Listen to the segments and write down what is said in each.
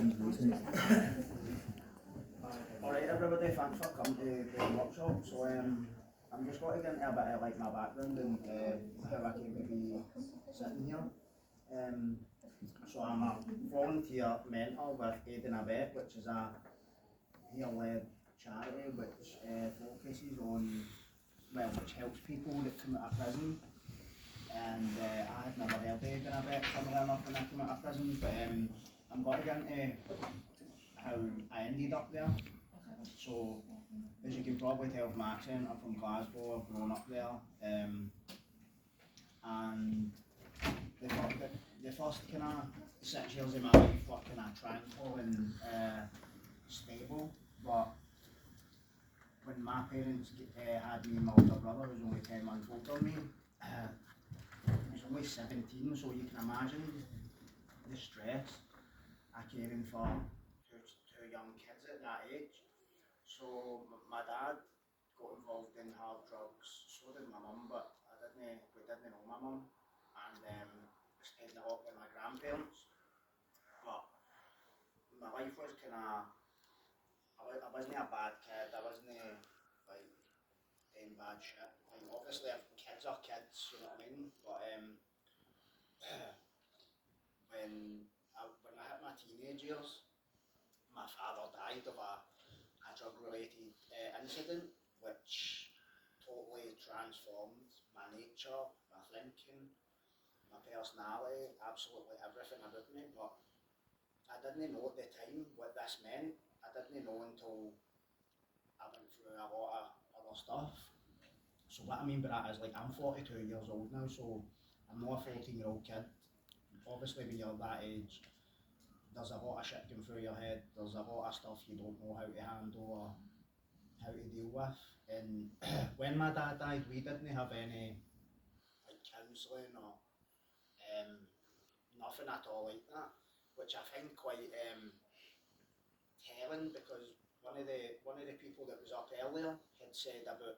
Alright everybody, thanks for coming to the workshop. So I'm just going to get into a bit of like my background and how I came to be sitting here. So I'm a volunteer mentor with Aid and Abet, which is a peer-led charity which focuses on, which helps people that come out of prison. And I had never heard of Aid and Abet, funnily enough, when I came out of prison, but I'm going to get into how I ended up there. So, as you can probably tell from my accent, I'm from Glasgow, I've grown up there, and the first kind of 6 years of my life were kind of tranquil and stable, but when my parents had me and my older brother, who was only 10 months older than me, I was only 17, so you can imagine the stress of caring for two young kids at that age. So my dad got involved in hard drugs, so did my mum, but we didn't know my mum, and we stayed a lot with my grandparents. But my life was kind of, I wasn't a bad kid, I wasn't like doing bad shit. Like obviously kids are kids, you know what I mean? But when I hit my teenage years, my father died of a drug-related incident, which totally transformed my nature, my thinking, my personality, absolutely everything about me. But I didn't know at the time what this meant. I didn't know until I went through a lot of other stuff. So what I mean by that is, like, I'm 42 years old now, so I'm not a 14-year-old kid. Obviously when you're that age, there's a lot of shit going through your head, there's a lot of stuff you don't know how to handle or how to deal with. And when my dad died, we didn't have any like counselling or nothing at all like that, which I find quite telling, because one of the people that was up earlier had said about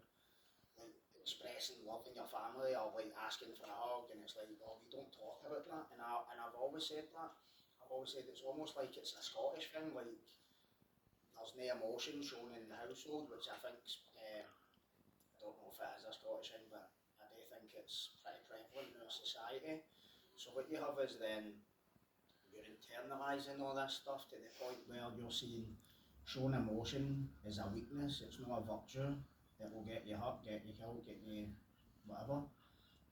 like expressing love in your family or like asking for a hug, and it's like, oh, we don't talk about that. And I've always said that. I've always said it's almost like it's a Scottish thing, like there's no emotion shown in the household, which I think I don't know if it is a Scottish thing, but I do think it's pretty prevalent in our society. So what you have is then you're internalising all this stuff to the point where you're seeing showing emotion is a weakness, it's not a virtue. It will get you hurt, get you killed, get you whatever.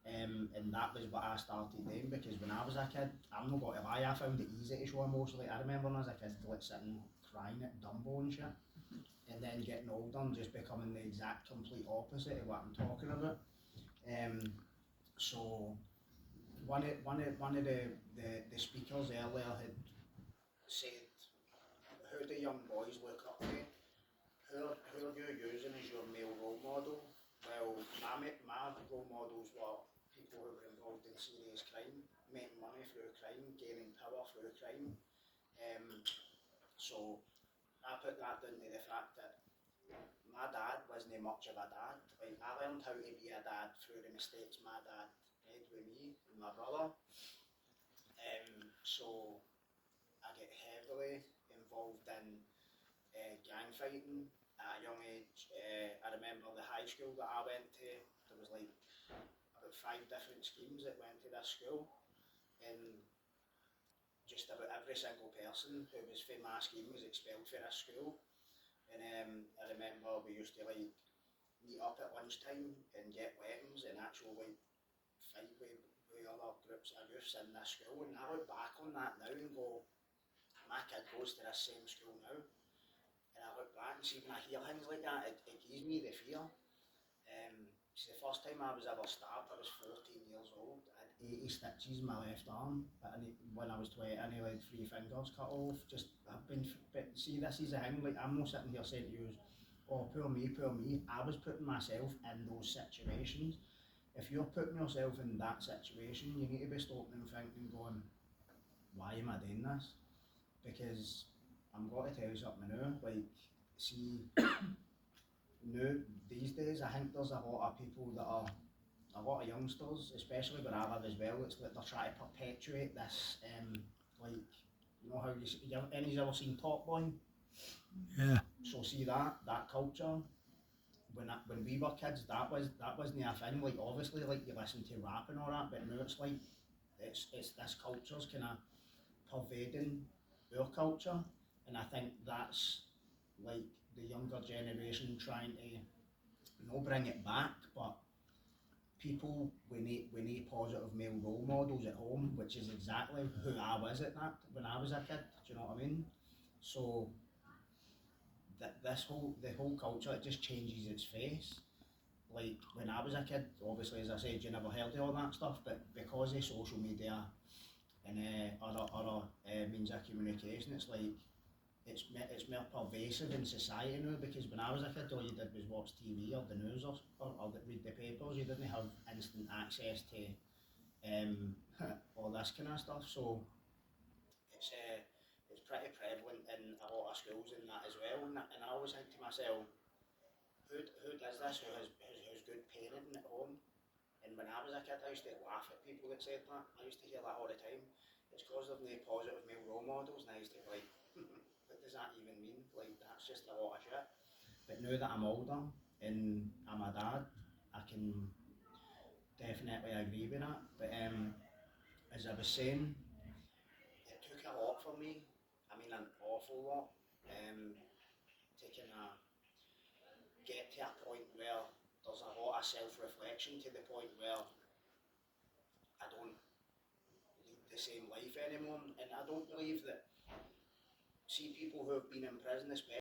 And that was what I started doing, because when I was a kid, I'm not going to lie, I found it easy to show emotion. Like, I remember when I was a kid, like sitting crying at Dumbo and shit, and then getting older and just becoming the exact complete opposite of what I'm talking about. So one of the speakers earlier had said, who do young boys look up to? Who are you using as your male role model? Well, my role models were people who were involved in serious crime, making money through crime, gaining power through crime. So I put that down to the fact that my dad wasn't much of a dad. Like, I learned how to be a dad through the mistakes my dad made with me and my brother. So I get heavily involved in gang fighting at a young age. I remember the high school that I went to, there was like about 5 different schemes that went to this school, and just about every single person who was from my scheme was expelled from this school. And I remember we used to like meet up at lunchtime and get weapons and actually like fight with other groups of youths in this school. And I look back on that now and go, my kid goes to this same school now. And I look back and see, when I hear things like that, it gives me the fear. It's the first time I was ever stabbed, I was 14 years old. I had 80 stitches in my left arm. When I was 20, I nearly had 3 fingers cut off. But see, this is the thing, like, I'm not sitting here saying to you, oh, poor me, poor me. I was putting myself in those situations. If you're putting yourself in that situation, you need to be stopping and thinking, going, why am I doing this? Because I'm going to tell you something now, like, see, now, these days, I think there's a lot of people that are, a lot of youngsters, especially where I live as well, it's like they're trying to perpetuate this, like, You know how any's ever seen Top Boy? Yeah. So see that culture. When we were kids, that wasn't a thing. Like obviously, like you listen to rap and all that, but now it's like it's this culture's kind of pervading our culture, and I think that's like the younger generation trying to bring it back, but people we need positive male role models at home, which is exactly who I was at that when I was a kid. Do you know what I mean? So that the whole culture, it just changes its face. Like when I was a kid, obviously as I said, you never heard of all that stuff, but because of social media and other means of communication, it's like it's more pervasive in society now, because when I was a kid all you did was watch TV or the news or read the papers. You didn't have instant access to um, all this kind of stuff. So it's pretty prevalent in a lot of schools and that as well. And I always think to myself, who does this? Who's good parenting at home? And when I was a kid, I used to laugh at people that said that. I used to hear that all the time. It's because they've no positive male role models, and I used to be like, what does that even mean? Like, that's just a lot of shit. But now that I'm older and I'm a dad, I can definitely agree with that. But as I was saying, it took a lot for me. I mean, an awful lot. To kind of get to a point where there's a lot of self-reflection, to the point where I don't lead the same life anymore. And I don't believe that, see people who have been in prison, especially